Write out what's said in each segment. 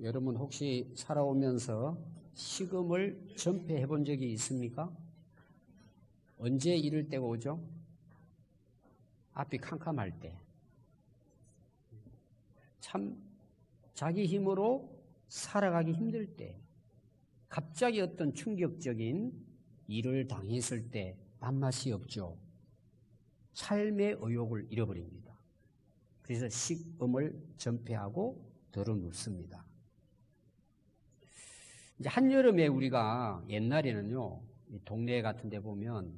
여러분 혹시 살아오면서 식음을 전폐해 본 적이 있습니까? 언제 이럴 때가 오죠? 앞이 캄캄할 때. 참 자기 힘으로 살아가기 힘들 때, 갑자기 어떤 충격적인 일을 당했을 때 밥맛이 없죠. 삶의 의욕을 잃어버립니다. 그래서 식음을 전폐하고 들어눕습니다. 이제 한여름에 우리가 옛날에는요, 동네 같은 데 보면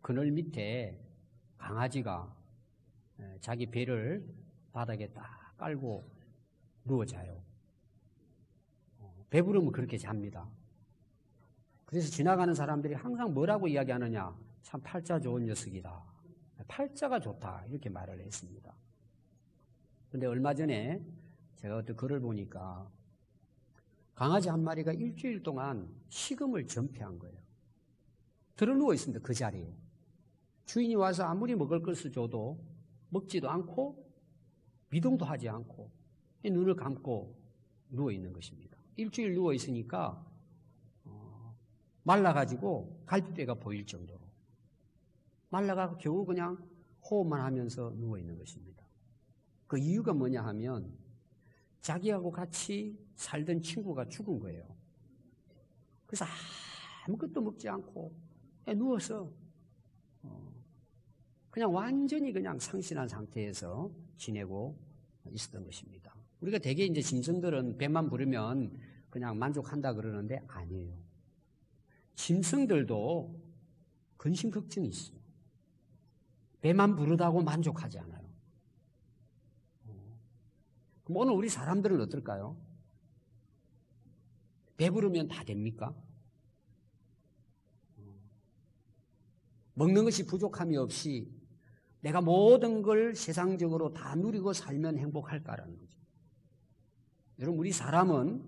그늘 밑에 강아지가 자기 배를 바닥에 딱 깔고 누워 자요. 배부르면 그렇게 잡니다. 그래서 지나가는 사람들이 항상 뭐라고 이야기하느냐? 참 팔자 좋은 녀석이다. 팔자가 좋다. 이렇게 말을 했습니다. 그런데 얼마 전에 제가 어떤 글을 보니까 강아지 한 마리가 일주일 동안 식음을 전폐한 거예요. 드러누워 있습니다. 그 자리에. 주인이 와서 아무리 먹을 것을 줘도 먹지도 않고 미동도 하지 않고 눈을 감고 누워 있는 것입니다. 일주일 누워 있으니까 말라가지고 갈비뼈가 보일 정도로 말라가 겨우 그냥 호흡만 하면서 누워 있는 것입니다. 그 이유가 뭐냐 하면 자기하고 같이 살던 친구가 죽은 거예요. 그래서 아무것도 먹지 않고 그냥 누워서 그냥 완전히 그냥 상실한 상태에서 지내고 있었던 것입니다. 우리가 대개 이제 짐승들은 배만 부르면 그냥 만족한다 그러는데 아니에요. 짐승들도 근심 걱정이 있어요. 배만 부르다고 만족하지 않아요. 그럼 오늘 우리 사람들은 어떨까요? 배부르면 다 됩니까? 먹는 것이 부족함이 없이 내가 모든 걸 세상적으로 다 누리고 살면 행복할까라는 거죠. 여러분, 우리 사람은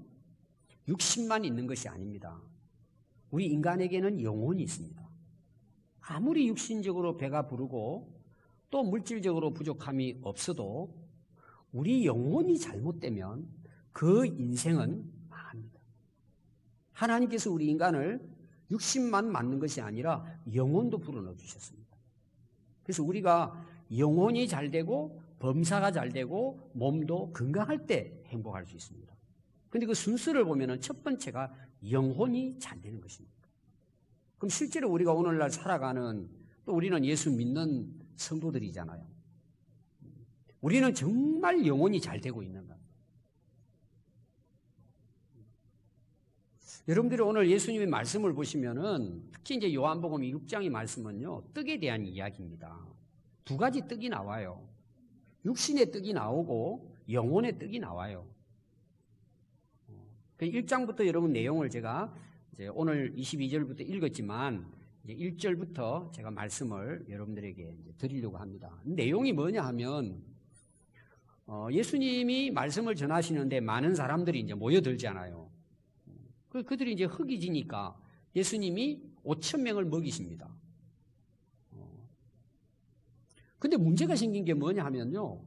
육신만 있는 것이 아닙니다. 우리 인간에게는 영혼이 있습니다. 아무리 육신적으로 배가 부르고 또 물질적으로 부족함이 없어도 우리 영혼이 잘못되면 그 인생은 망합니다. 하나님께서 우리 인간을 육신만 만든 것이 아니라 영혼도 불어넣어 주셨습니다. 그래서 우리가 영혼이 잘 되고 범사가 잘 되고 몸도 건강할 때 행복할 수 있습니다. 그런데 그 순서를 보면 첫 번째가 영혼이 잘 되는 것입니다. 그럼 실제로 우리가 오늘날 살아가는 또 우리는 예수 믿는 성도들이잖아요. 우리는 정말 영혼이 잘 되고 있는가? 여러분들이 오늘 예수님의 말씀을 보시면은 특히 이제 요한복음 6장의 말씀은요, 떡에 대한 이야기입니다. 두 가지 떡이 나와요. 육신의 떡이 나오고 영혼의 떡이 나와요. 1장부터 여러분 내용을 제가 이제 오늘 22절부터 읽었지만 이제 1절부터 제가 말씀을 여러분들에게 이제 드리려고 합니다. 내용이 뭐냐 하면 예수님이 말씀을 전하시는데 많은 사람들이 이제 모여들잖아요. 그들이 이제 허기지니까 예수님이 5,000명을 먹이십니다. 근데 문제가 생긴 게 뭐냐 하면요,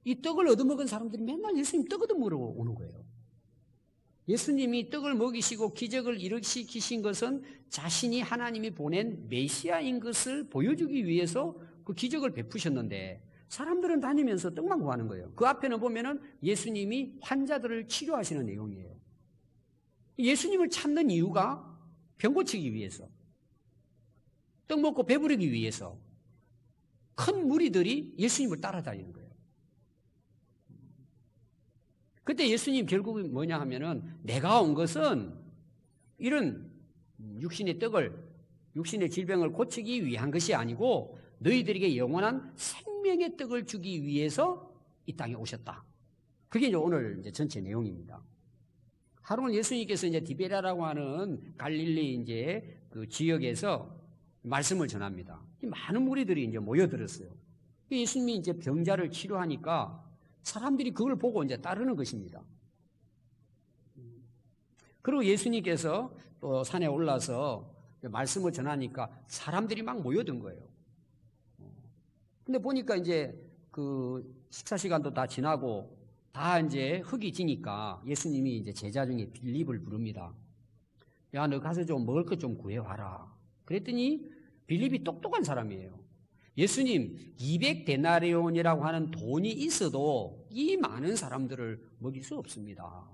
이 떡을 얻어먹은 사람들이 맨날 예수님 떡 얻어먹으러 오는 거예요. 예수님이 떡을 먹이시고 기적을 일으키신 것은 자신이 하나님이 보낸 메시아인 것을 보여주기 위해서 그 기적을 베푸셨는데 사람들은 다니면서 떡만 구하는 거예요. 그 앞에는 보면은 예수님이 환자들을 치료하시는 내용이에요. 예수님을 찾는 이유가 병 고치기 위해서, 떡 먹고 배부르기 위해서 큰 무리들이 예수님을 따라다니는 거예요. 그때 예수님 결국은 뭐냐 하면은 내가 온 것은 이런 육신의 떡을, 육신의 질병을 고치기 위한 것이 아니고 너희들에게 영원한 생명의 떡을 주기 위해서 이 땅에 오셨다. 그게 이제 오늘 이제 전체 내용입니다. 하루는 예수님께서 이제 디베라라고 하는 갈릴리 이제 그 지역에서 말씀을 전합니다. 많은 무리들이 이제 모여들었어요. 예수님이 이제 병자를 치료하니까 사람들이 그걸 보고 이제 따르는 것입니다. 그리고 예수님께서 또 산에 올라서 말씀을 전하니까 사람들이 막 모여든 거예요. 근데 보니까 이제 그 식사 시간도 다 지나고 다 이제 흙이 지니까 예수님이 이제 제자 중에 빌립을 부릅니다. 야, 너 가서 좀 먹을 것 좀 구해와라. 그랬더니 빌립이 똑똑한 사람이에요. 예수님, 200데나리온이라고 하는 돈이 있어도 이 많은 사람들을 먹일 수 없습니다.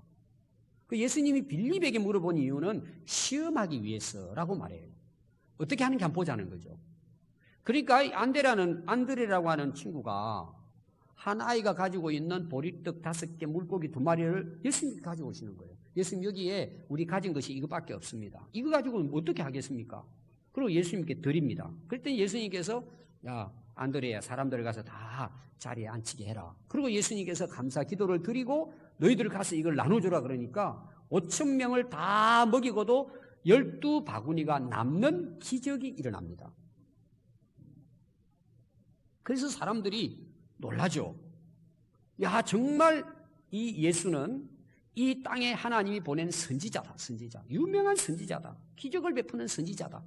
그 예수님이 빌립에게 물어본 이유는 시험하기 위해서라고 말해요. 어떻게 하는지 한번 보자는 거죠. 그러니까 안드레라고 하는 친구가 한 아이가 가지고 있는 보리떡 5개, 물고기 2마리를 예수님께 가지고 오시는 거예요. 예수님, 여기에 우리 가진 것이 이것밖에 없습니다. 이거 가지고 어떻게 하겠습니까? 그리고 예수님께 드립니다. 그랬더니 예수님께서 야, 안드레야, 사람들을 가서 다 자리에 앉히게 해라. 그리고 예수님께서 감사 기도를 드리고 너희들 가서 이걸 나눠주라 그러니까 5,000명을 다 먹이고도 12바구니가 남는 기적이 일어납니다. 그래서 사람들이 놀라죠. 야, 정말 이 예수는 이 땅에 하나님이 보낸 선지자다. 선지자. 유명한 선지자다. 기적을 베푸는 선지자다.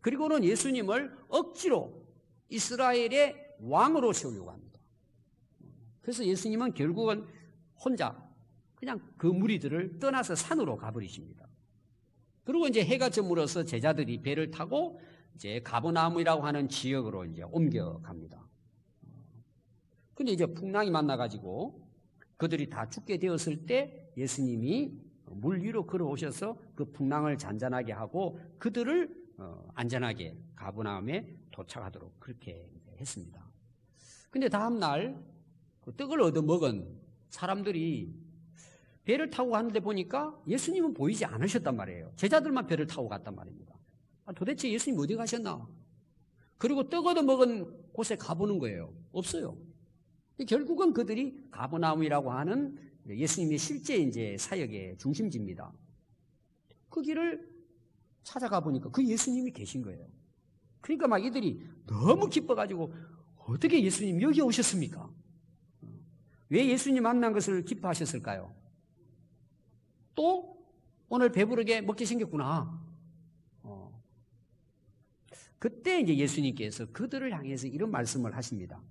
그리고는 예수님을 억지로 이스라엘의 왕으로 세우려고 합니다. 그래서 예수님은 결국은 혼자 그냥 그 무리들을 떠나서 산으로 가버리십니다. 그리고 이제 해가 저물어서 제자들이 배를 타고 이제 가버나움이라고 하는 지역으로 이제 옮겨갑니다. 근데 이제 풍랑이 만나가지고 그들이 다 죽게 되었을 때 예수님이 물 위로 걸어오셔서 그 풍랑을 잔잔하게 하고 그들을 안전하게 가버나움에 도착하도록 그렇게 했습니다. 근데 다음날 그 떡을 얻어먹은 사람들이 배를 타고 가는데 보니까 예수님은 보이지 않으셨단 말이에요. 제자들만 배를 타고 갔단 말입니다. 도대체 예수님 어디 가셨나? 그리고 떡 얻어먹은 곳에 가보는 거예요. 없어요. 결국은 그들이 가버나움이라고 하는 예수님의 실제 이제 사역의 중심지입니다. 그 길을 찾아가 보니까 그 예수님이 계신 거예요. 그러니까 막 이들이 너무 기뻐가지고 어떻게 예수님 여기 오셨습니까? 왜 예수님 만난 것을 기뻐하셨을까요? 또 오늘 배부르게 먹게 생겼구나. 그때 이제 예수님께서 그들을 향해서 이런 말씀을 하십니다.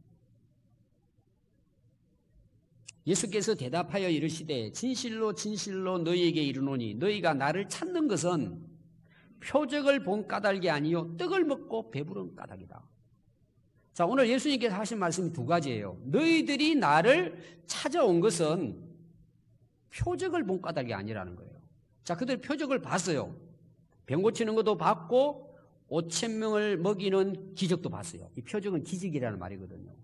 예수께서 대답하여 이르시되 진실로 진실로 너희에게 이르노니 너희가 나를 찾는 것은 표적을 본 까닭이 아니요 떡을 먹고 배부른 까닭이다. 자, 오늘 예수님께서 하신 말씀이 2가지예요. 너희들이 나를 찾아온 것은 표적을 본 까닭이 아니라는 거예요. 자, 그들 표적을 봤어요. 병 고치는 것도 봤고 5,000명을 먹이는 기적도 봤어요. 이 표적은 기적이라는 말이거든요.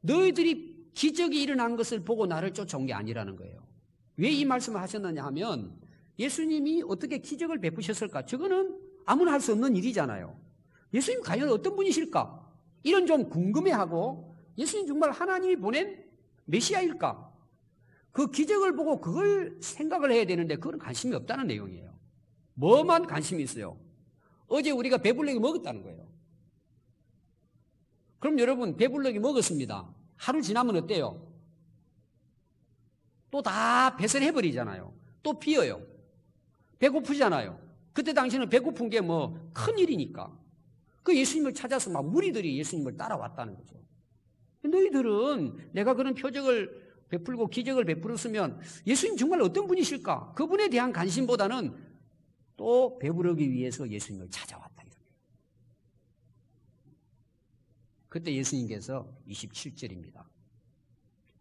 너희들이 기적이 일어난 것을 보고 나를 쫓아온 게 아니라는 거예요. 왜 이 말씀을 하셨느냐 하면 예수님이 어떻게 기적을 베푸셨을까? 저거는 아무나 할 수 없는 일이잖아요. 예수님 과연 어떤 분이실까? 이런 좀 궁금해하고 예수님 정말 하나님이 보낸 메시아일까? 그 기적을 보고 그걸 생각을 해야 되는데 그건 관심이 없다는 내용이에요. 뭐만 관심이 있어요? 어제 우리가 배불러게 먹었다는 거예요. 그럼 여러분 배불러게 먹었습니다. 하루 지나면 어때요? 또 다 배설해버리잖아요. 또 비어요. 배고프잖아요. 그때 당시에는 배고픈 게 뭐 큰일이니까. 그 예수님을 찾아서 막 무리들이 예수님을 따라왔다는 거죠. 너희들은 내가 그런 표적을 베풀고 기적을 베풀었으면 예수님 정말 어떤 분이실까? 그분에 대한 관심보다는 또 배부르기 위해서 예수님을 찾아왔다. 그때 예수님께서 27절입니다.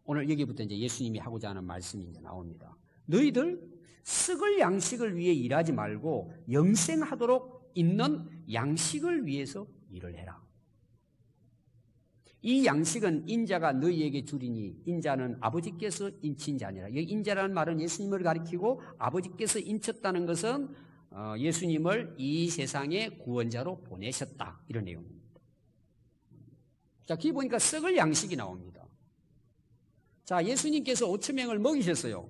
오늘 여기부터 이제 예수님이 하고자 하는 말씀이 이제 나옵니다. 너희들 썩을 양식을 위해 일하지 말고 영생하도록 있는 양식을 위해서 일을 해라. 이 양식은 인자가 너희에게 주리니 인자는 아버지께서 인친 자니라. 여기 인자라는 말은 예수님을 가리키고 아버지께서 인쳤다는 것은 예수님을 이 세상의 구원자로 보내셨다. 이런 내용입니다. 자, 거기 보니까 썩을 양식이 나옵니다. 자, 예수님께서 5,000명을 먹이셨어요.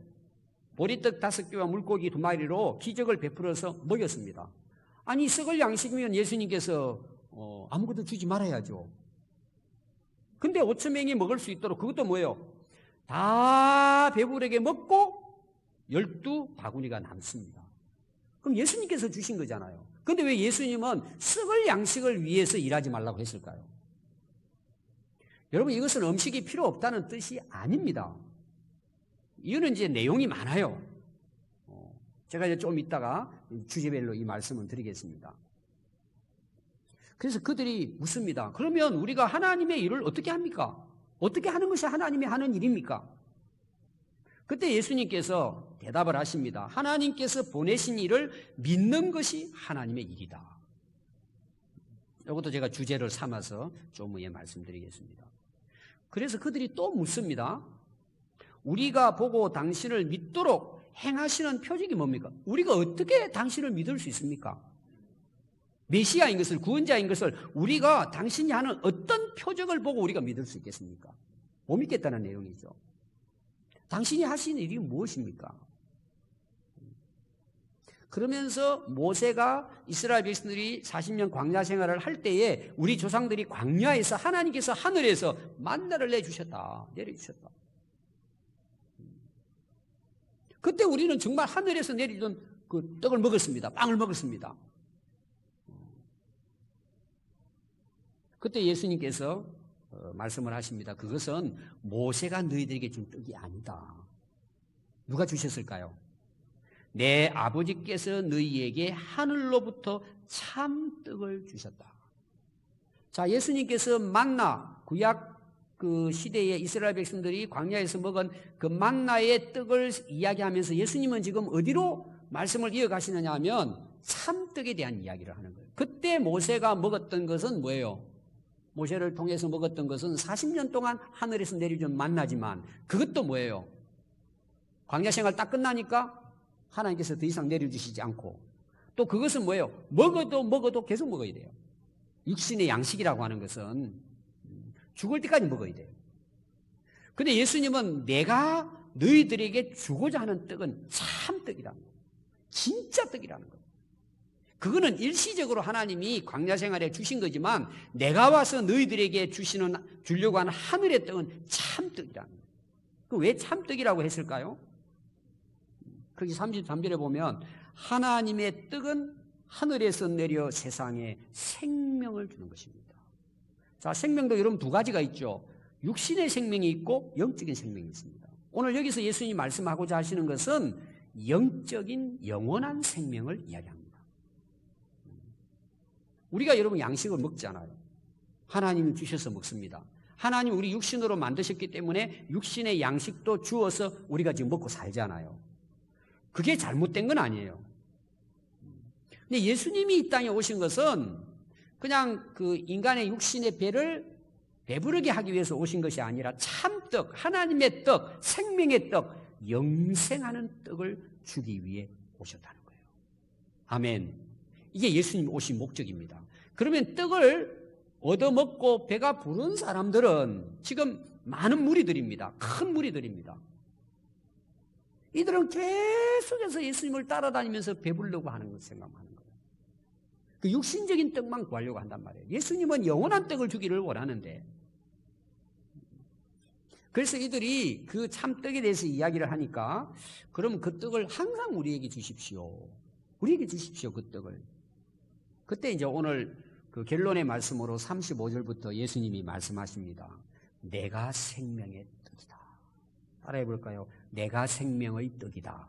보리떡 5개와 물고기 2마리로 기적을 베풀어서 먹였습니다. 아니, 썩을 양식이면 예수님께서 아무것도 주지 말아야죠. 근데 5,000명이 먹을 수 있도록 그것도 뭐예요? 다 배부르게 먹고 12바구니가 남습니다. 그럼 예수님께서 주신 거잖아요. 근데 왜 예수님은 썩을 양식을 위해서 일하지 말라고 했을까요? 여러분, 이것은 음식이 필요 없다는 뜻이 아닙니다. 이거는 이제 내용이 많아요. 제가 이제 좀 이따가 주제별로 이 말씀을 드리겠습니다. 그래서 그들이 묻습니다. 그러면 우리가 하나님의 일을 어떻게 합니까? 어떻게 하는 것이 하나님이 하는 일입니까? 그때 예수님께서 대답을 하십니다. 하나님께서 보내신 일을 믿는 것이 하나님의 일이다. 이것도 제가 주제를 삼아서 좀 후에 말씀드리겠습니다. 그래서 그들이 또 묻습니다. 우리가 보고 당신을 믿도록 행하시는 표적이 뭡니까? 우리가 어떻게 당신을 믿을 수 있습니까? 메시아인 것을, 구원자인 것을 우리가 당신이 하는 어떤 표적을 보고 우리가 믿을 수 있겠습니까? 못 믿겠다는 내용이죠. 당신이 하시는 일이 무엇입니까? 그러면서 모세가 이스라엘 백성들이 40년 광야 생활을 할 때에 우리 조상들이 광야에서 하나님께서 하늘에서 만나를 내려주셨다. 그때 우리는 정말 하늘에서 내리던 그 떡을 먹었습니다. 빵을 먹었습니다. 그때 예수님께서 말씀을 하십니다. 그것은 모세가 너희들에게 준 떡이 아니다. 누가 주셨을까요? 내 아버지께서 너희에게 하늘로부터 참 떡을 주셨다. 자, 예수님께서 만나, 구약 그 시대에 이스라엘 백성들이 광야에서 먹은 그 만나의 떡을 이야기하면서 예수님은 지금 어디로 말씀을 이어가시느냐 하면 참떡에 대한 이야기를 하는 거예요. 그때 모세가 먹었던 것은 뭐예요? 모세를 통해서 먹었던 것은 40년 동안 하늘에서 내려준 만나지만 그것도 뭐예요? 광야 생활 딱 끝나니까 하나님께서 더 이상 내려주시지 않고 또 그것은 뭐예요? 먹어도 계속 먹어야 돼요. 육신의 양식이라고 하는 것은 죽을 때까지 먹어야 돼요. 근데 예수님은 내가 너희들에게 주고자 하는 떡은 참 떡이라는 거예요. 진짜 떡이라는 거예요. 그거는 일시적으로 하나님이 광야 생활에 주신 거지만 내가 와서 너희들에게 주려고 하는 하늘의 떡은 참 떡이라는 거예요. 왜 참 떡이라고 했을까요? 거기 33절에 보면 하나님의 떡은 하늘에서 내려 세상에 생명을 주는 것입니다. 자, 생명도 여러분 두 가지가 있죠. 육신의 생명이 있고 영적인 생명이 있습니다. 오늘 여기서 예수님이 말씀하고자 하시는 것은 영적인 영원한 생명을 이야기합니다. 우리가 여러분 양식을 먹잖아요. 하나님이 주셔서 먹습니다. 하나님 우리 육신으로 만드셨기 때문에 육신의 양식도 주어서 우리가 지금 먹고 살잖아요. 그게 잘못된 건 아니에요. 근데 예수님이 이 땅에 오신 것은 그냥 그 인간의 육신의 배를 배부르게 하기 위해서 오신 것이 아니라 참떡, 하나님의 떡, 생명의 떡, 영생하는 떡을 주기 위해 오셨다는 거예요. 아멘. 이게 예수님 오신 목적입니다. 그러면 떡을 얻어먹고 배가 부른 사람들은 지금 많은 무리들입니다. 큰 무리들입니다. 이들은 계속해서 예수님을 따라다니면서 배부르려고 하는 걸 생각하는 거예요. 그 육신적인 떡만 구하려고 한단 말이에요. 예수님은 영원한 떡을 주기를 원하는데 그래서 이들이 그 참떡에 대해서 이야기를 하니까 그럼 그 떡을 항상 우리에게 주십시오. 우리에게 주십시오, 그 떡을. 그때 이제 오늘 그 결론의 말씀으로 35절부터 예수님이 말씀하십니다. 내가 생명의 떡이다. 따라해 볼까요? 내가 생명의 떡이다.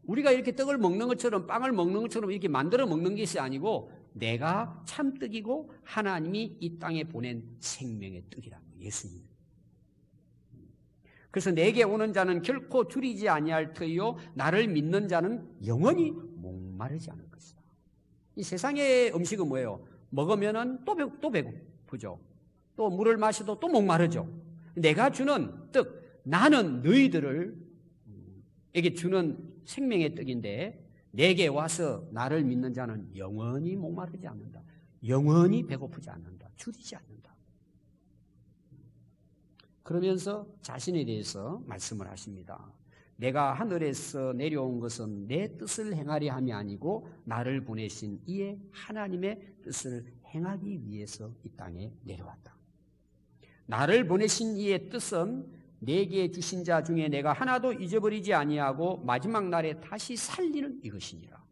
우리가 이렇게 떡을 먹는 것처럼 빵을 먹는 것처럼 이렇게 만들어 먹는 것이 아니고 내가 참떡이고 하나님이 이 땅에 보낸 생명의 떡이라는 거예요. 예수님. 그래서 내게 오는 자는 결코 줄이지 아니할 터이요 나를 믿는 자는 영원히 목마르지 않을 것이다. 이 세상의 음식은 뭐예요? 먹으면은 또 배고프죠. 또 물을 마셔도 또 목마르죠. 내가 주는 떡, 나는 너희들에게 주는 생명의 떡인데 내게 와서 나를 믿는 자는 영원히 목마르지 않는다. 영원히 배고프지 않는다. 줄이지 않는다. 그러면서 자신에 대해서 말씀을 하십니다. 내가 하늘에서 내려온 것은 내 뜻을 행하려 함이 아니고 나를 보내신 이의 하나님의 뜻을 행하기 위해서 이 땅에 내려왔다. 나를 보내신 이의 뜻은 내게 주신 자 중에 내가 하나도 잊어버리지 아니하고 마지막 날에 다시 살리는 이것이니라.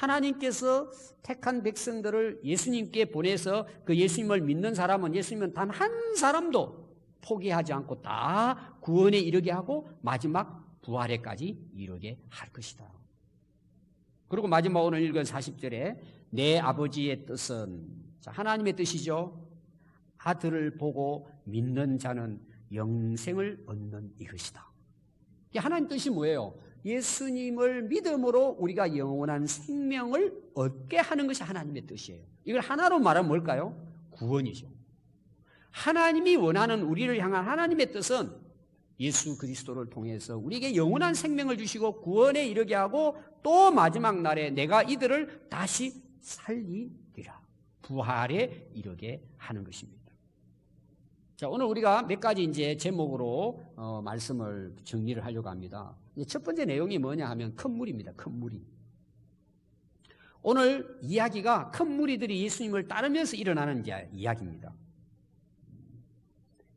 하나님께서 택한 백성들을 예수님께 보내서 그 예수님을 믿는 사람은 예수님은 단 한 사람도 포기하지 않고 다 구원에 이르게 하고 마지막 부활에까지 이르게 할 것이다. 그리고 마지막 오늘 읽은 40절에 내 아버지의 뜻은, 자, 하나님의 뜻이죠. 아들을 보고 믿는 자는 영생을 얻는 이것이다. 하나님 뜻이 뭐예요? 예수님을 믿음으로 우리가 영원한 생명을 얻게 하는 것이 하나님의 뜻이에요. 이걸 하나로 말하면 뭘까요? 구원이죠. 하나님이 원하는 우리를 향한 하나님의 뜻은 예수 그리스도를 통해서 우리에게 영원한 생명을 주시고 구원에 이르게 하고 또 마지막 날에 내가 이들을 다시 살리리라. 부활에 이르게 하는 것입니다. 자, 오늘 우리가 몇 가지 이제 제목으로 말씀을 정리를 하려고 합니다. 첫 번째 내용이 뭐냐 하면 큰 무리입니다. 큰 무리. 오늘 이야기가 큰 무리들이 예수님을 따르면서 일어나는 이야기입니다.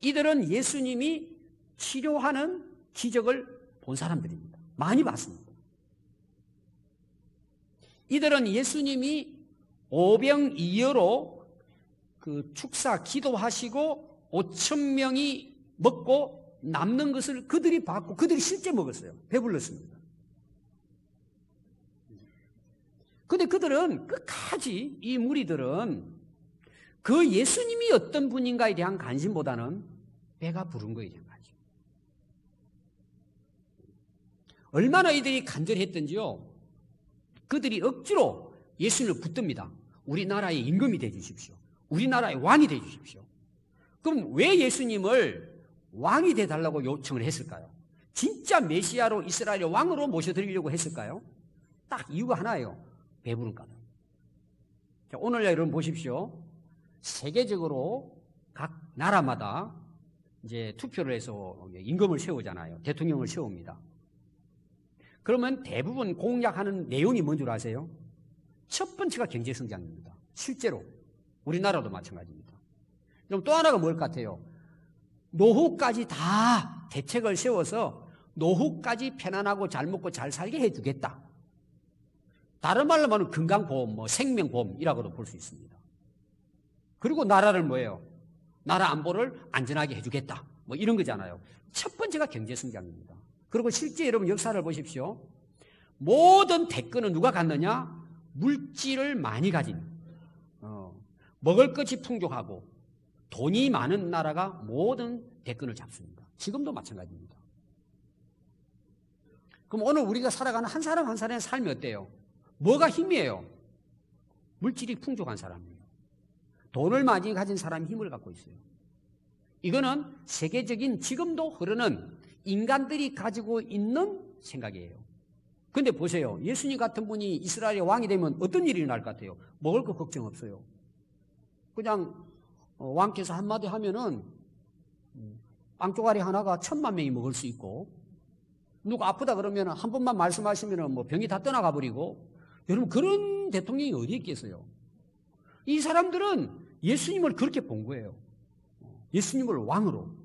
이들은 예수님이 치료하는 기적을 본 사람들입니다. 많이 봤습니다. 이들은 예수님이 오병이어로 그 축사 기도하시고 5,000명이 먹고 남는 것을 그들이 봤고 그들이 실제 먹었어요. 배불렀습니다. 그런데 그들은 끝까지 이 무리들은 그 예수님이 어떤 분인가에 대한 관심보다는 배가 부른 거에 대한 관심. 얼마나 이들이 간절했던지요. 그들이 억지로 예수님을 붙듭니다. 우리나라의 임금이 되어주십시오. 우리나라의 왕이 되어주십시오. 그럼 왜 예수님을 왕이 되어달라고 요청을 했을까요? 진짜 메시아로 이스라엘의 왕으로 모셔드리려고 했을까요? 딱 이유가 하나예요. 배부른가 봐요. 오늘 여러분 보십시오. 세계적으로 각 나라마다 이제 투표를 해서 임금을 세우잖아요. 대통령을 세웁니다. 그러면 대부분 공약하는 내용이 뭔 줄 아세요? 첫 번째가 경제성장입니다. 실제로 우리나라도 마찬가지입니다. 그럼 또 하나가 뭘 같아요? 노후까지 다 대책을 세워서 노후까지 편안하고 잘 먹고 잘 살게 해주겠다. 다른 말로 말하면 건강보험, 생명보험이라고도 볼 수 있습니다. 그리고 나라를 뭐예요? 나라 안보를 안전하게 해주겠다. 이런 거잖아요. 첫 번째가 경제성장입니다. 그리고 실제 여러분 역사를 보십시오. 모든 대권은 누가 갖느냐? 물질을 많이 가진, 먹을 것이 풍족하고 돈이 많은 나라가 모든 대권을 잡습니다. 지금도 마찬가지입니다. 그럼 오늘 우리가 살아가는 한 사람 한 사람의 삶이 어때요? 뭐가 힘이에요? 물질이 풍족한 사람이에요. 돈을 많이 가진 사람이 힘을 갖고 있어요. 이거는 세계적인 지금도 흐르는 인간들이 가지고 있는 생각이에요. 그런데 보세요. 예수님 같은 분이 이스라엘의 왕이 되면 어떤 일이 날 것 같아요? 먹을 거 걱정 없어요. 그냥 왕께서 한마디 하면은 빵 쪼가리 하나가 1,000,000명이 먹을 수 있고, 누가 아프다 그러면 한 번만 말씀하시면 병이 다 떠나가 버리고, 여러분 그런 대통령이 어디 있겠어요? 이 사람들은 예수님을 그렇게 본 거예요. 예수님을 왕으로.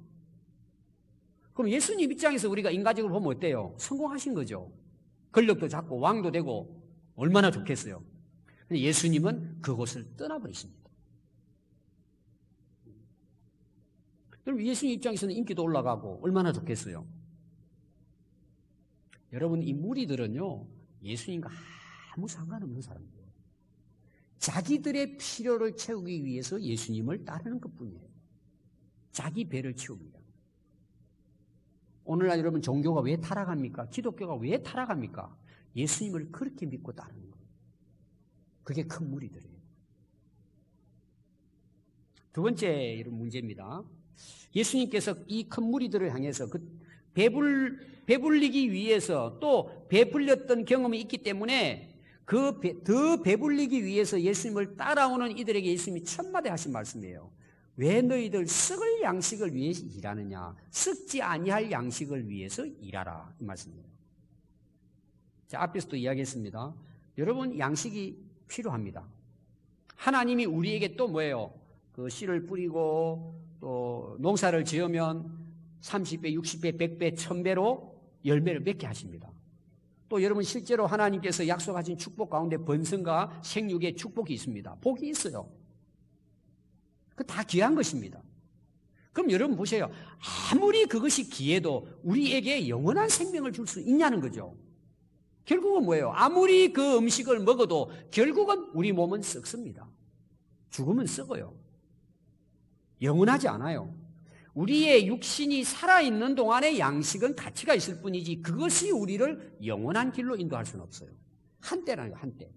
그럼 예수님 입장에서 우리가 인간적으로 보면 어때요? 성공하신 거죠. 권력도 잡고 왕도 되고 얼마나 좋겠어요. 근데 예수님은 그곳을 떠나버리십니다. 그럼 예수님 입장에서는 인기도 올라가고 얼마나 좋겠어요. 여러분 이 무리들은요 예수님과 아무 상관없는 사람들이에요. 자기들의 필요를 채우기 위해서 예수님을 따르는 것뿐이에요. 자기 배를 채웁니다. 오늘날 여러분 종교가 왜 타락합니까? 기독교가 왜 타락합니까? 예수님을 그렇게 믿고 따르는 거예요. 그게 큰 무리들이에요. 두 번째 이런 문제입니다. 예수님께서 이 큰 무리들을 향해서 배불리기 위해서 또 배불렸던 경험이 있기 때문에 더 배불리기 위해서 예수님을 따라오는 이들에게 예수님이 첫마디 하신 말씀이에요. 왜 너희들 썩을 양식을 위해서 일하느냐? 썩지 아니할 양식을 위해서 일하라. 이 말씀이에요. 자, 앞에서도 이야기했습니다. 여러분 양식이 필요합니다. 하나님이 우리에게 또 뭐예요? 그 씨를 뿌리고 또 농사를 지으면 30배, 60배, 100배, 1000배로 열매를 맺게 하십니다. 또 여러분 실제로 하나님께서 약속하신 축복 가운데 번성과 생육의 축복이 있습니다. 복이 있어요. 그 다 귀한 것입니다. 그럼 여러분 보세요. 아무리 그것이 귀해도 우리에게 영원한 생명을 줄 수 있냐는 거죠. 결국은 뭐예요? 아무리 그 음식을 먹어도 결국은 우리 몸은 썩습니다. 죽으면 썩어요. 영원하지 않아요. 우리의 육신이 살아있는 동안의 양식은 가치가 있을 뿐이지 그것이 우리를 영원한 길로 인도할 수는 없어요. 한때라는 거예요. 한때.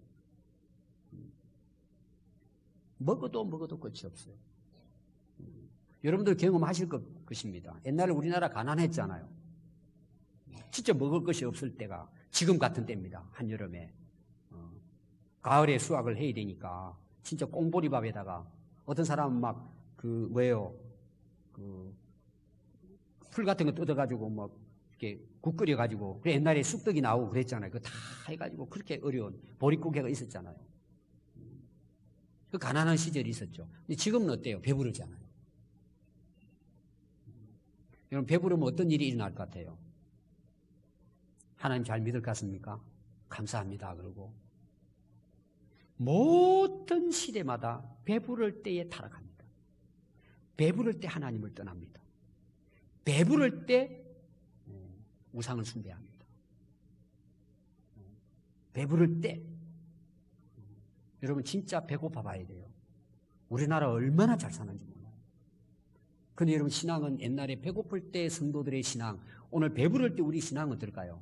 먹어도 끝이 없어요. 여러분들 경험하실 것입니다. 옛날에 우리나라 가난했잖아요. 진짜 먹을 것이 없을 때가 지금 같은 때입니다. 한여름에. 가을에 수확을 해야 되니까 진짜 꽁보리밥에다가 어떤 사람은 막 풀 같은 거 뜯어가지고 막 이렇게 국 끓여가지고 옛날에 쑥떡이 나오고 그랬잖아요. 그거 다 해가지고 그렇게 어려운 보릿고개가 있었잖아요. 그 가난한 시절이 있었죠. 근데 지금은 어때요? 배부르잖아요. 여러분 배부르면 어떤 일이 일어날 것 같아요? 하나님 잘 믿을 것 같습니까? 감사합니다. 그러고 모든 시대마다 배부를 때에 타락합니다. 배부를 때 하나님을 떠납니다. 배부를 때 우상을 숭배합니다. 배부를 때 여러분 진짜 배고파 봐야 돼요. 우리나라 얼마나 잘 사는지 몰라요. 그런데 여러분 신앙은 옛날에 배고플 때 성도들의 신앙, 오늘 배부를 때 우리 신앙은 어떨까요?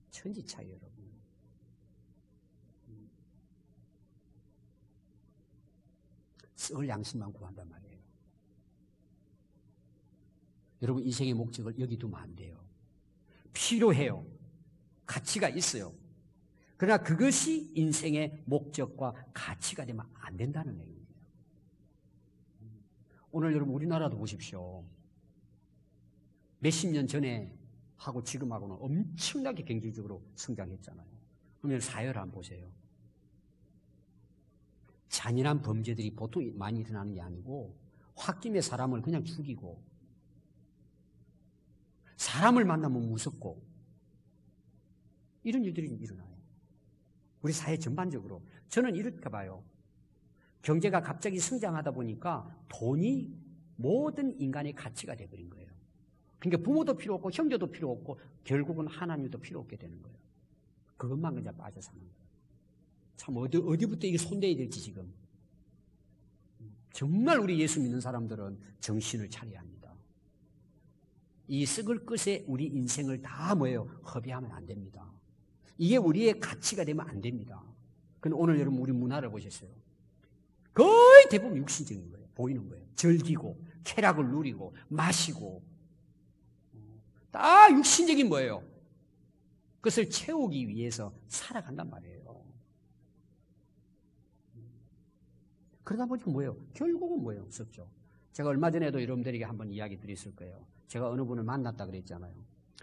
천지차이 여러분. 썩을 양심만 구한단 말이에요. 여러분 인생의 목적을 여기 두면 안 돼요. 필요해요. 가치가 있어요. 그러나 그것이 인생의 목적과 가치가 되면 안 된다는 얘기예요. 오늘 여러분 우리나라도 보십시오. 몇십 년 전에 하고 지금하고는 엄청나게 경제적으로 성장했잖아요. 그러면 사회를 한번 보세요. 잔인한 범죄들이 보통 많이 일어나는 게 아니고 홧김에 사람을 그냥 죽이고 사람을 만나면 무섭고 이런 일들이 일어나요. 우리 사회 전반적으로. 저는 이렇게 봐요. 경제가 갑자기 성장하다 보니까 돈이 모든 인간의 가치가 되어버린 거예요. 그러니까 부모도 필요 없고 형제도 필요 없고 결국은 하나님도 필요 없게 되는 거예요. 그것만 그냥 빠져 사는 거예요. 참 어디부터 이게 손대야 될지 지금. 정말 우리 예수 믿는 사람들은 정신을 차려야 합니다. 이 썩을 것에 우리 인생을 다 허비하면 안 됩니다. 이게 우리의 가치가 되면 안 됩니다. 근데 오늘 여러분 우리 문화를 보셨어요. 거의 대부분 육신적인 거예요. 보이는 거예요. 즐기고 쾌락을 누리고 마시고 다 육신적인 뭐예요? 그것을 채우기 위해서 살아간단 말이에요. 그러다 보니까 결국은 썩죠. 제가 얼마 전에도 여러분들에게 한번 이야기 드렸을 거예요. 제가 어느 분을 만났다 그랬잖아요.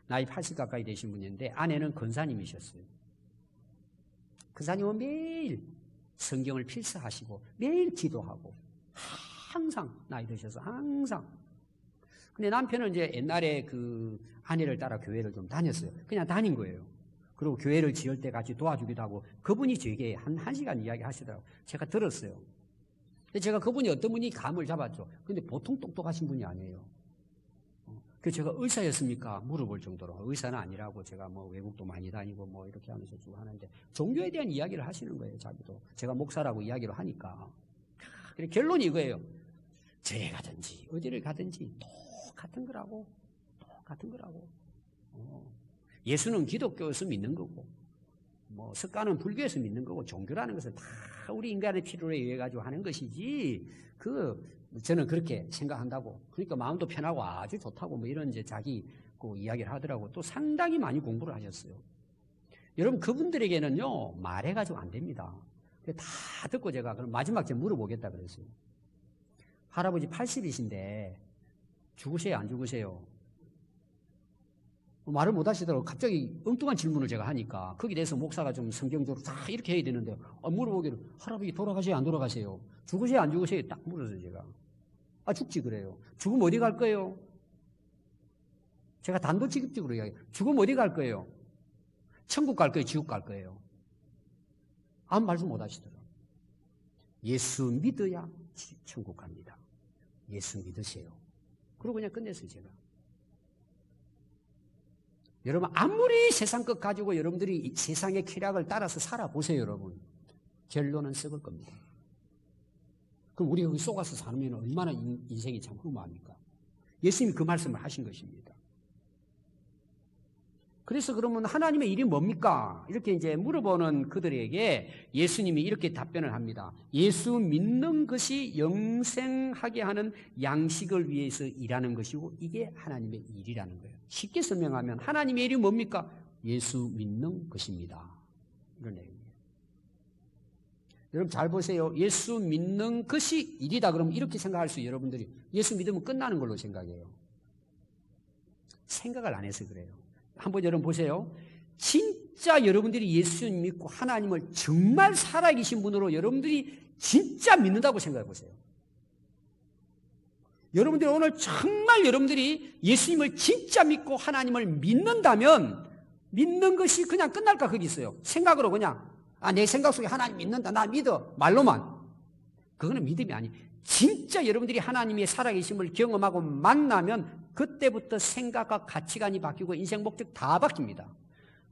나이 80 가까이 되신 분인데 아내는 권사님이셨어요. 권사님은 매일 성경을 필사하시고 매일 기도하고 항상 나이 드셔서 항상. 근데 남편은 이제 옛날에 그 아내를 따라 교회를 좀 다녔어요. 그냥 다닌 거예요. 그리고 교회를 지을 때 같이 도와주기도 하고 그분이 저에게 한 시간 이야기 하시더라고요. 제가 들었어요. 근데 제가 그분이 어떤 분이 감을 잡았죠. 근데 보통 똑똑하신 분이 아니에요. 그래서 제가 의사였습니까? 물어볼 정도로. 의사는 아니라고 제가 외국도 많이 다니고 이렇게 하면서 쭉 하는데 종교에 대한 이야기를 하시는 거예요, 자기도. 제가 목사라고 이야기를 하니까. 결론이 이거예요. 저에 가든지 어디를 가든지 똑같은 거라고. 예수는 기독교에서 믿는 거고, 석가는 불교에서 믿는 거고, 종교라는 것은 다 우리 인간의 필요에 의해 가지고 하는 것이지, 저는 그렇게 생각한다고. 그러니까 마음도 편하고 아주 좋다고 이런 이제 자기 이야기를 하더라고. 또 상당히 많이 공부를 하셨어요. 여러분 그분들에게는요 말해가지고 안 됩니다. 다 듣고 제가 그럼 마지막 제가 물어보겠다 그랬어요. 할아버지 80이신데 죽으세요 안 죽으세요? 말을 못 하시더라고요. 갑자기 엉뚱한 질문을 제가 하니까 거기에 대해서 목사가 좀 성경적으로 다 이렇게 해야 되는데 물어보기를 할아버지 돌아가세요 안 돌아가세요? 죽으세요 안 죽으세요? 딱 물었어요 제가. 죽지 그래요. 죽으면 어디 갈 거예요? 제가 단도직입적으로 이야기해요. 죽으면 어디 갈 거예요? 천국 갈 거예요? 지옥 갈 거예요? 아무 말씀 못 하시더라고요. 예수 믿어야 천국 갑니다. 예수 믿으세요. 그러고 그냥 끝냈어요, 제가. 여러분, 아무리 세상 것 가지고 여러분들이 세상의 쾌락을 따라서 살아보세요, 여러분. 결론은 썩을 겁니다. 그럼 우리가 거기 속아서 살면 얼마나 인생이 참 허무합니까? 예수님이 그 말씀을 하신 것입니다. 그래서 그러면 하나님의 일이 뭡니까? 이렇게 이제 물어보는 그들에게 예수님이 이렇게 답변을 합니다. 예수 믿는 것이 영생하게 하는 양식을 위해서 일하는 것이고 이게 하나님의 일이라는 거예요. 쉽게 설명하면 하나님의 일이 뭡니까? 예수 믿는 것입니다. 이런 내용이에요. 여러분 잘 보세요. 예수 믿는 것이 일이다 그러면 이렇게 생각할 수 있어요. 여러분들이 예수 믿으면 끝나는 걸로 생각해요. 생각을 안 해서 그래요. 한번 여러분 보세요. 진짜 여러분들이 예수 믿고 하나님을 정말 살아계신 분으로 여러분들이 진짜 믿는다고 생각해 보세요. 여러분들이 오늘 정말 여러분들이 예수님을 진짜 믿고 하나님을 믿는다면 믿는 것이 그냥 끝날까 거기 있어요. 생각으로 그냥 내 생각 속에 하나님 믿는다. 나 믿어. 말로만. 그거는 믿음이 아니에요. 진짜 여러분들이 하나님의 살아계심을 경험하고 만나면 그때부터 생각과 가치관이 바뀌고 인생 목적 다 바뀝니다.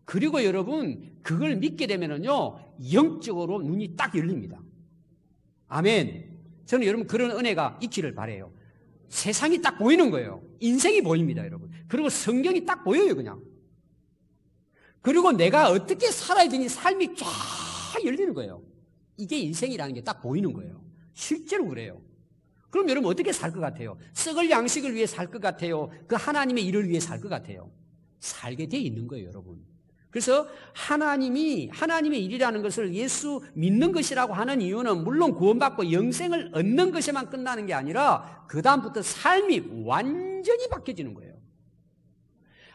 그리고 여러분 그걸 믿게 되면은요 영적으로 눈이 딱 열립니다. 아멘. 저는 여러분 그런 은혜가 있기를 바라요. 세상이 딱 보이는 거예요. 인생이 보입니다, 여러분. 그리고 성경이 딱 보여요, 그냥. 그리고 내가 어떻게 살아야 되니 삶이 쫙 열리는 거예요. 이게 인생이라는 게 딱 보이는 거예요. 실제로 그래요. 그럼 여러분 어떻게 살 것 같아요? 썩을 양식을 위해 살 것 같아요? 그 하나님의 일을 위해 살 것 같아요? 살게 돼 있는 거예요, 여러분. 그래서 하나님의 일이라는 것을 예수 믿는 것이라고 하는 이유는 물론 구원받고 영생을 얻는 것에만 끝나는 게 아니라 그 다음부터 삶이 완전히 바뀌어지는 거예요.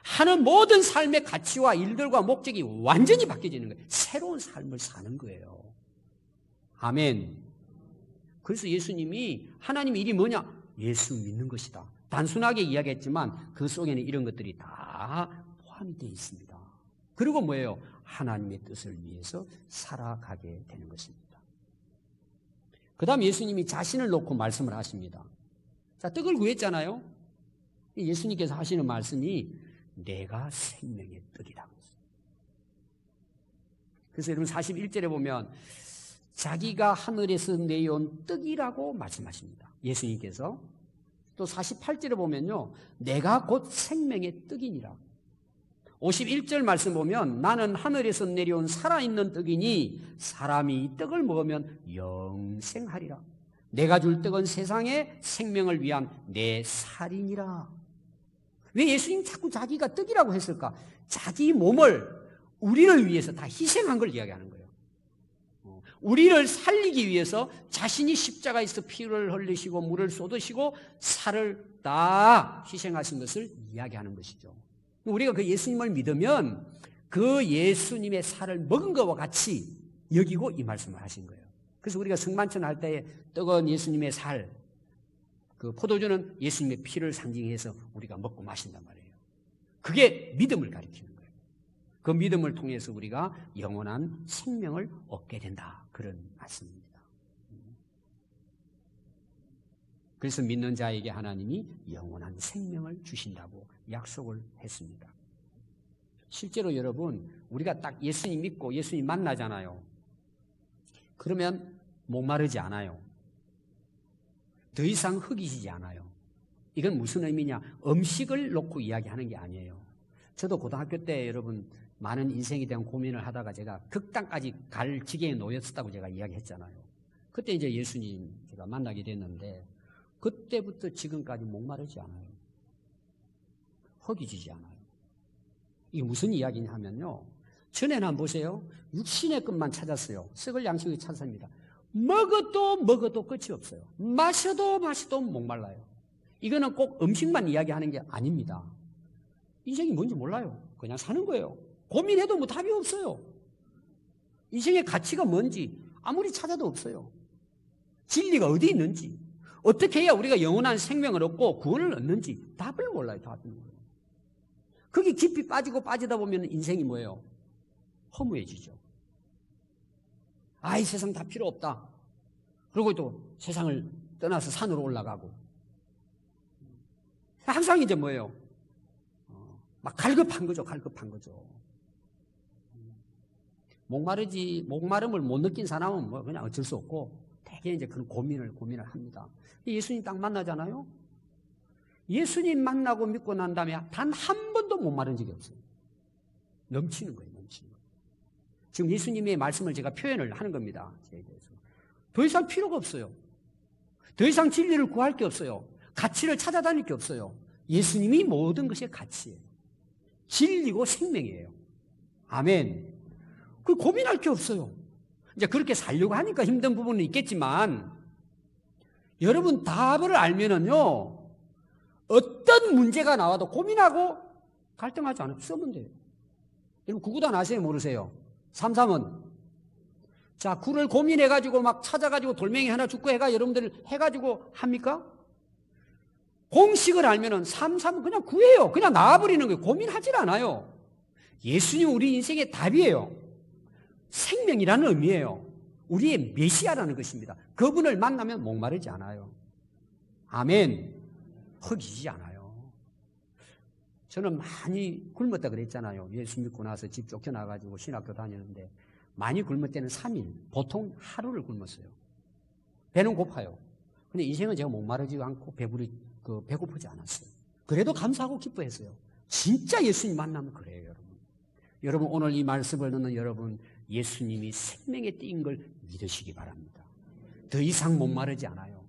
하는 모든 삶의 가치와 일들과 목적이 완전히 바뀌어지는 거예요. 새로운 삶을 사는 거예요. 아멘. 그래서 예수님이 하나님의 일이 뭐냐? 예수 믿는 것이다. 단순하게 이야기했지만 그 속에는 이런 것들이 다 포함이 되어 있습니다. 그리고 뭐예요? 하나님의 뜻을 위해서 살아가게 되는 것입니다. 그 다음 예수님이 자신을 놓고 말씀을 하십니다. 자, 떡을 구했잖아요. 예수님께서 하시는 말씀이 내가 생명의 떡이다. 그래서 여러분 41절에 보면 자기가 하늘에서 내려온 떡이라고 말씀하십니다. 예수님께서. 또 48절에 보면요. 내가 곧 생명의 떡이니라. 51절 말씀 보면 나는 하늘에서 내려온 살아있는 떡이니 사람이 이 떡을 먹으면 영생하리라. 내가 줄 떡은 세상의 생명을 위한 내 살이니라. 왜 예수님 자꾸 자기가 떡이라고 했을까? 자기 몸을 우리를 위해서 다 희생한 걸 이야기하는 거예요. 우리를 살리기 위해서 자신이 십자가에서 피를 흘리시고 물을 쏟으시고 살을 다 희생하신 것을 이야기하는 것이죠. 우리가 그 예수님을 믿으면 그 예수님의 살을 먹은 것과 같이 여기고 이 말씀을 하신 거예요. 그래서 우리가 성만찬 할 때 떡은 예수님의 살, 그 포도주는 예수님의 피를 상징해서 우리가 먹고 마신단 말이에요. 그게 믿음을 가리키는 거예요. 그 믿음을 통해서 우리가 영원한 생명을 얻게 된다. 그런 말씀입니다. 그래서 믿는 자에게 하나님이 영원한 생명을 주신다고 약속을 했습니다. 실제로 여러분 우리가 딱 예수님 믿고 예수님 만나잖아요. 그러면 목마르지 않아요. 더 이상 흑이시지 않아요. 이건 무슨 의미냐? 음식을 놓고 이야기하는 게 아니에요. 저도 고등학교 때 여러분 많은 인생에 대한 고민을 하다가 제가 극단까지 갈 지경에 놓였었다고 제가 이야기했잖아요. 그때 이제 예수님 제가 만나게 됐는데 그때부터 지금까지 목마르지 않아요. 허기지지 않아요. 이게 무슨 이야기냐 하면요. 전에는 한번 보세요. 육신의 것만 찾았어요. 썩을 양식을 찾았습니다. 먹어도 끝이 없어요. 마셔도 목말라요. 이거는 꼭 음식만 이야기하는 게 아닙니다. 인생이 뭔지 몰라요. 그냥 사는 거예요. 고민해도 뭐 답이 없어요. 인생의 가치가 뭔지 아무리 찾아도 없어요. 진리가 어디 있는지, 어떻게 해야 우리가 영원한 생명을 얻고 구원을 얻는지 답을 몰라요. 답을 몰라요. 거기 깊이 빠지고 빠지다 보면 인생이 뭐예요? 허무해지죠. 이 세상 다 필요 없다. 그리고 또 세상을 떠나서 산으로 올라가고. 항상 이제 뭐예요? 막 갈급한 거죠. 목마름을 못 느낀 사람은 뭐 그냥 어쩔 수 없고, 되게 이제 그런 고민을 합니다. 예수님 딱 만나잖아요? 예수님 만나고 믿고 난 다음에 단 한 번도 목마른 적이 없어요. 넘치는 거예요. 지금 예수님의 말씀을 제가 표현을 하는 겁니다. 저에 대해서. 더 이상 필요가 없어요. 더 이상 진리를 구할 게 없어요. 가치를 찾아다닐 게 없어요. 예수님이 모든 것의 가치예요. 진리고 생명이에요. 아멘. 그 고민할 게 없어요. 이제 그렇게 살려고 하니까 힘든 부분은 있겠지만, 여러분 답을 알면은요, 어떤 문제가 나와도 고민하고 갈등하지 않아요. 쓰면 돼요. 여러분 구구단 아세요? 모르세요? 삼삼은. 자, 구를 고민해가지고 막 찾아가지고 돌멩이 하나 줍고 여러분들 해가지고 합니까? 공식을 알면은 삼삼은 그냥 구해요. 그냥 나와버리는 거예요. 고민하질 않아요. 예수님 우리 인생의 답이에요. 생명이라는 의미예요. 우리의 메시아라는 것입니다. 그분을 만나면 목마르지 않아요. 아멘. 허기지지 않아요. 저는 많이 굶었다 그랬잖아요. 예수 믿고 나서 집 쫓겨나가지고 신학교 다니는데 많이 굶을 때는 3일, 보통 하루를 굶었어요. 배는 고파요. 근데 인생은 제가 목마르지 않고 배고프지 않았어요. 그래도 감사하고 기뻐했어요. 진짜 예수님 만나면 그래요, 여러분. 여러분 오늘 이 말씀을 듣는 여러분, 예수님이 생명에 띄인 걸 믿으시기 바랍니다. 더 이상 목마르지 않아요.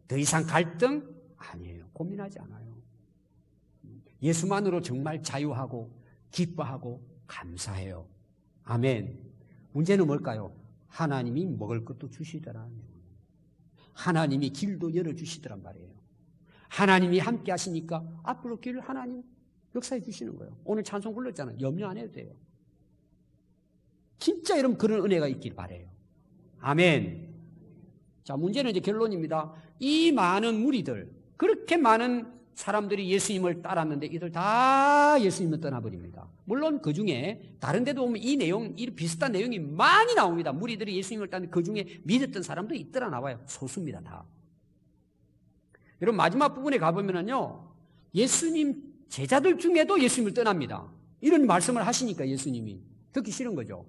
더 이상 갈등 아니에요. 고민하지 않아요. 예수만으로 정말 자유하고 기뻐하고 감사해요. 아멘. 문제는 뭘까요? 하나님이 먹을 것도 주시더라. 하나님이 길도 열어주시더란 말이에요. 하나님이 함께 하시니까 앞으로 길을 하나님 역사해 주시는 거예요. 오늘 찬송 불렀잖아요. 염려 안 해도 돼요. 진짜 여러분 그런 은혜가 있길 바라요. 아멘. 자, 문제는 이제 결론입니다. 이 많은 무리들, 그렇게 많은 사람들이 예수님을 따랐는데 이들 다 예수님을 떠나버립니다. 물론 그 중에 다른 데도 보면 이 비슷한 내용이 많이 나옵니다. 무리들이 예수님을 따르는데 그 중에 믿었던 사람도 있더라 나와요. 소수입니다, 다. 여러분 마지막 부분에 가보면요, 예수님 제자들 중에도 예수님을 떠납니다. 이런 말씀을 하시니까 예수님이 듣기 싫은 거죠.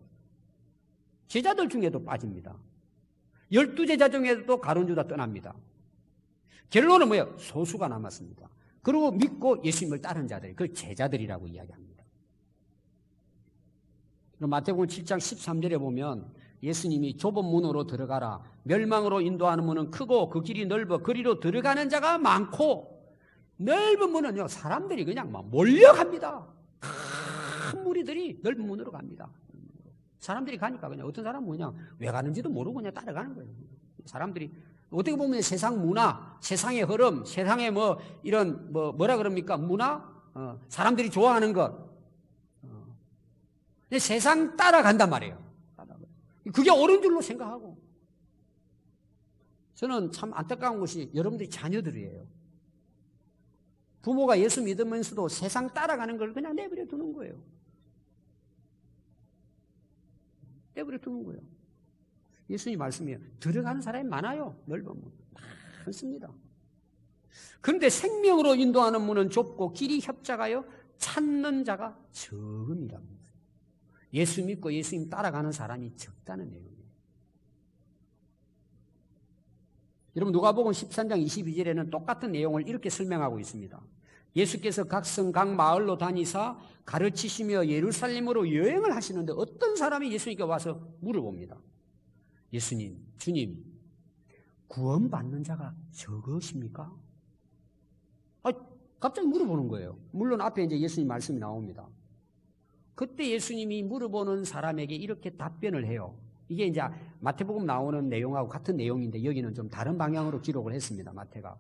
제자들 중에도 빠집니다. 12제자 중에도 가룟유다 떠납니다. 결론은 뭐예요? 소수가 남았습니다. 그리고 믿고 예수님을 따른 자들, 그 제자들이라고 이야기합니다. 마태복음 7장 13절에 보면 예수님이 좁은 문으로 들어가라. 멸망으로 인도하는 문은 크고 그 길이 넓어 그리로 들어가는 자가 많고, 넓은 문은요 사람들이 그냥 막 몰려갑니다. 큰 무리들이 넓은 문으로 갑니다. 사람들이 가니까 그냥 어떤 사람은 그냥 왜 가는지도 모르고 그냥 따라가는 거예요. 사람들이 어떻게 보면 세상 문화, 세상의 흐름, 세상의 뭐라 그럽니까? 문화? 사람들이 좋아하는 것. 근데 세상 따라간단 말이에요. 그게 옳은 줄로 생각하고. 저는 참 안타까운 것이 여러분들이 자녀들이에요. 부모가 예수 믿으면서도 세상 따라가는 걸 그냥 내버려 두는 거예요. 내버려 두는 거예요. 예수님 말씀이에요. 들어가는 사람이 많아요. 넓은 문. 많습니다. 그런데 생명으로 인도하는 문은 좁고 길이 협착하여 찾는 자가 적음이라는 거예요. 예수 믿고 예수님 따라가는 사람이 적다는 내용이에요. 여러분 누가복음 13장 22절에는 똑같은 내용을 이렇게 설명하고 있습니다. 예수께서 각 성, 각 마을로 다니사 가르치시며 예루살렘으로 여행을 하시는데 어떤 사람이 예수님께 와서 물어봅니다. 예수님, 주님, 구원받는 자가 적으십니까? 갑자기 물어보는 거예요. 물론 앞에 이제 예수님 말씀이 나옵니다. 그때 예수님이 물어보는 사람에게 이렇게 답변을 해요. 이게 이제 마태복음 나오는 내용하고 같은 내용인데 여기는 좀 다른 방향으로 기록을 했습니다. 마태가.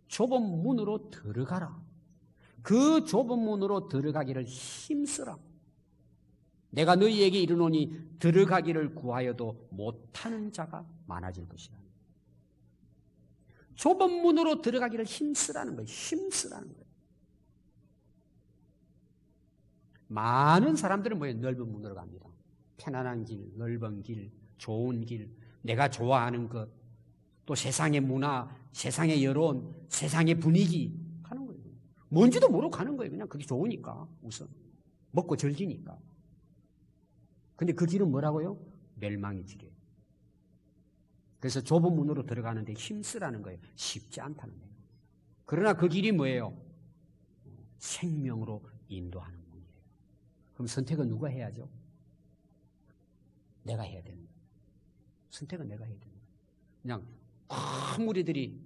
좁은 문으로 들어가라. 그 좁은 문으로 들어가기를 힘쓰라. 내가 너희에게 이르노니 들어가기를 구하여도 못하는 자가 많아질 것이다. 좁은 문으로 들어가기를 힘쓰라는 거예요. 힘쓰라는 거예요. 많은 사람들은 뭐예요? 넓은 문으로 갑니다. 편안한 길, 넓은 길, 좋은 길, 내가 좋아하는 것, 또 세상의 문화, 세상의 여론, 세상의 분위기 가는 거예요. 뭔지도 모르고 가는 거예요. 그냥 그게 좋으니까 우선 먹고 즐기니까. 근데 그 길은 뭐라고요? 멸망의 길이에요. 그래서 좁은 문으로 들어가는데 힘쓰라는 거예요. 쉽지 않다는 거예요. 그러나 그 길이 뭐예요? 생명으로 인도하는 문이에요. 그럼 선택은 누가 해야죠? 내가 해야 되는 거예요. 선택은 내가 해야 되는 거예요. 그냥 큰 무리들이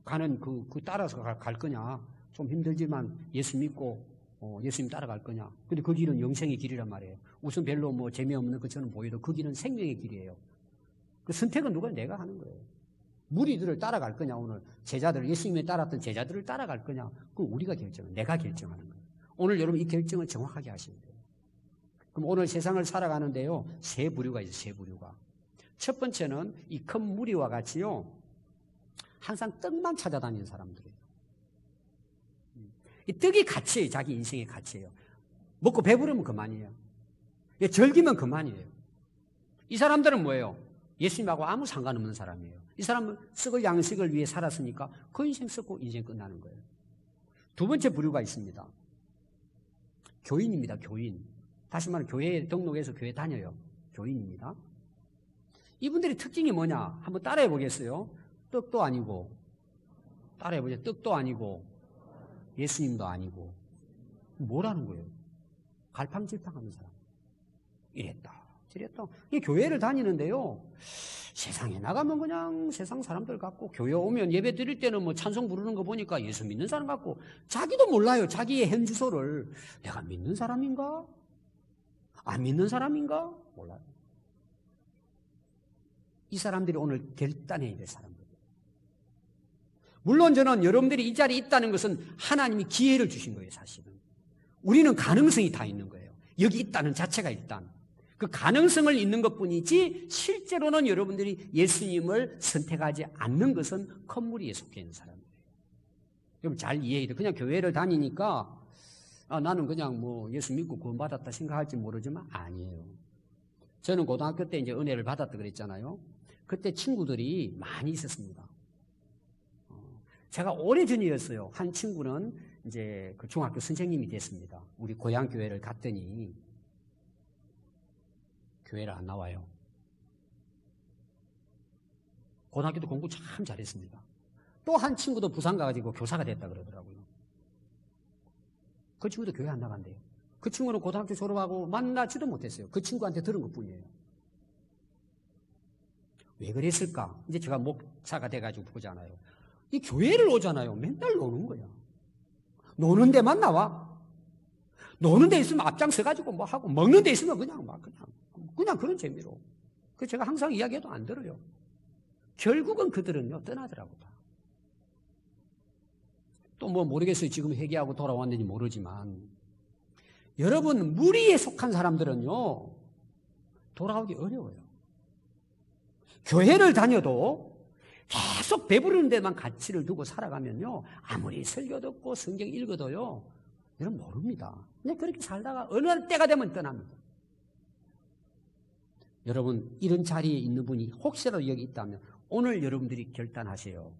가는 그 따라서 갈 거냐? 좀 힘들지만 예수 믿고 예수님 따라갈 거냐? 근데 그 길은 영생의 길이란 말이에요. 우선 별로 뭐 재미없는 것처럼 보여도 그 길은 생명의 길이에요. 그 선택은 누가? 내가 하는 거예요. 무리들을 따라갈 거냐? 오늘 제자들, 예수님이 따랐던 제자들을 따라갈 거냐? 그건 우리가 내가 결정하는 거예요. 오늘 여러분 이 결정을 정확하게 하셔야 돼요. 그럼 오늘 세상을 살아가는데요, 세 부류가 있어요. 세 부류가. 첫 번째는 이 큰 무리와 같이요, 항상 떡만 찾아다니는 사람들이에요. 이 떡이 가치예요. 자기 인생의 가치예요. 먹고 배부르면 그만이에요. 즐기면 그만이에요. 이 사람들은 뭐예요? 예수님하고 아무 상관없는 사람이에요. 이 사람은 썩을 양식을 위해 살았으니까 그 인생 썩고 인생 끝나는 거예요. 두 번째 부류가 있습니다. 교인입니다. 교인. 다시 말하면 교회에 등록해서 교회 다녀요. 교인입니다. 이분들의 특징이 뭐냐? 한번 따라해 보겠어요? 떡도 아니고, 따라해 보세요. 떡도 아니고, 예수님도 아니고, 뭐라는 거예요? 갈팡질팡하는 사람. 이랬다, 저랬다. 이 교회를 다니는데요, 세상에 나가면 그냥 세상 사람들 같고, 교회 오면 예배 드릴 때는 뭐 찬송 부르는 거 보니까 예수 믿는 사람 같고, 자기도 몰라요. 자기의 현주소를. 내가 믿는 사람인가? 안 믿는 사람인가? 몰라요. 이 사람들이 오늘 결단해야 될 사람들이에요. 물론 저는 여러분들이 이 자리에 있다는 것은 하나님이 기회를 주신 거예요, 사실은. 우리는 가능성이 다 있는 거예요. 여기 있다는 자체가 일단. 그 가능성을 있는 것 뿐이지, 실제로는 여러분들이 예수님을 선택하지 않는 것은 큰 무리에 속해 있는 사람이에요. 여러분 잘 이해해야 돼요. 그냥 교회를 다니니까, 나는 그냥 뭐 예수 믿고 구원받았다 생각할지 모르지만 아니에요. 저는 고등학교 때 이제 은혜를 받았다 그랬잖아요. 그때 친구들이 많이 있었습니다. 제가 오래전이었어요. 한 친구는 이제 그 중학교 선생님이 됐습니다. 우리 고향 교회를 갔더니 교회를 안 나와요. 고등학교 때 공부 참 잘했습니다. 또 한 친구도 부산 가가지고 교사가 됐다 그러더라고요. 그 친구도 교회 안 나간대요. 그 친구는 고등학교 졸업하고 만나지도 못했어요. 그 친구한테 들은 것 뿐이에요. 왜 그랬을까? 이제 제가 목사가 돼가지고 보잖아요. 이 교회를 오잖아요. 맨날 노는 거야. 노는 데만 나와. 노는 데 있으면 앞장서가지고 뭐 하고, 먹는 데 있으면 그냥 그런 재미로. 그래서 제가 항상 이야기해도 안 들어요. 결국은 그들은요, 떠나더라고요. 또 뭐 모르겠어요. 지금 회개하고 돌아왔는지 모르지만. 여러분, 무리에 속한 사람들은요, 돌아오기 어려워요. 교회를 다녀도 계속 배부르는 데만 가치를 두고 살아가면요, 아무리 설교 듣고 성경 읽어도요, 여러분 모릅니다. 그냥 그렇게 살다가 어느 때가 되면 떠납니다. 여러분, 이런 자리에 있는 분이 혹시라도 여기 있다면 오늘 여러분들이 결단하세요.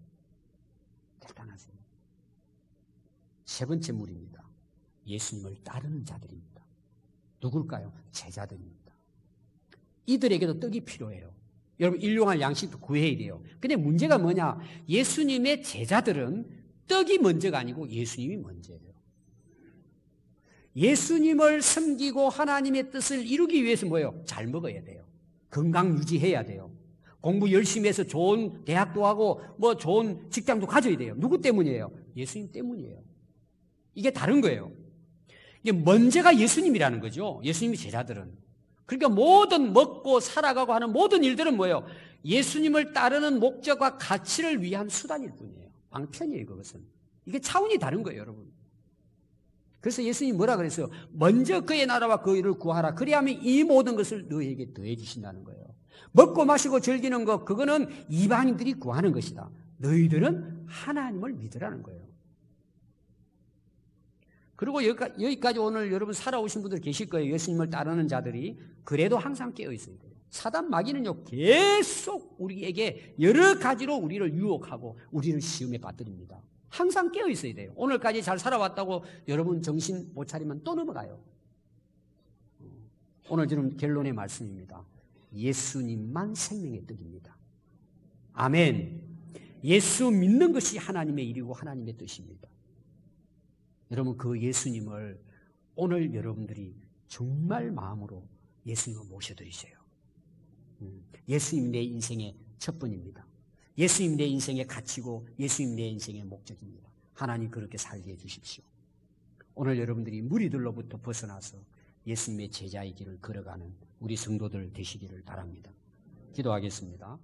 결단하세요. 세 번째 무리입니다. 예수님을 따르는 자들입니다. 누굴까요? 제자들입니다. 이들에게도 떡이 필요해요. 여러분, 일용할 양식도 구해야 돼요. 근데 문제가 뭐냐? 예수님의 제자들은 떡이 먼저가 아니고 예수님이 먼저예요. 예수님을 섬기고 하나님의 뜻을 이루기 위해서 뭐예요? 잘 먹어야 돼요. 건강 유지해야 돼요. 공부 열심히 해서 좋은 대학도 하고 뭐 좋은 직장도 가져야 돼요. 누구 때문이에요? 예수님 때문이에요. 이게 다른 거예요. 이게 먼저가 예수님이라는 거죠. 예수님의 제자들은. 그러니까 모든 먹고 살아가고 하는 모든 일들은 뭐예요? 예수님을 따르는 목적과 가치를 위한 수단일 뿐이에요. 방편이에요, 그것은. 이게 차원이 다른 거예요, 여러분. 그래서 예수님이 뭐라 그랬어요? 먼저 그의 나라와 그 일을 구하라. 그리하면 이 모든 것을 너희에게 더해 주신다는 거예요. 먹고 마시고 즐기는 것, 그거는 이방인들이 구하는 것이다. 너희들은 하나님을 믿으라는 거예요. 그리고 여기까지 오늘 여러분 살아오신 분들 계실 거예요. 예수님을 따르는 자들이. 그래도 항상 깨어 있어야 돼요. 사단 마귀는요, 계속 우리에게 여러 가지로 우리를 유혹하고 우리를 시험에 빠뜨립니다. 항상 깨어 있어야 돼요. 오늘까지 잘 살아왔다고 여러분 정신 못 차리면 또 넘어가요. 오늘 지금 결론의 말씀입니다. 예수님만 생명의 떡입니다. 아멘. 예수 믿는 것이 하나님의 일이고 하나님의 뜻입니다. 여러분, 그 예수님을 오늘 여러분들이 정말 마음으로 예수님을 모셔드리세요. 예수님 내 인생의 첫 번입니다. 예수님 내 인생의 가치고 예수님 내 인생의 목적입니다. 하나님 그렇게 살게 해주십시오. 오늘 여러분들이 무리들로부터 벗어나서 예수님의 제자의 길을 걸어가는 우리 성도들 되시기를 바랍니다. 기도하겠습니다.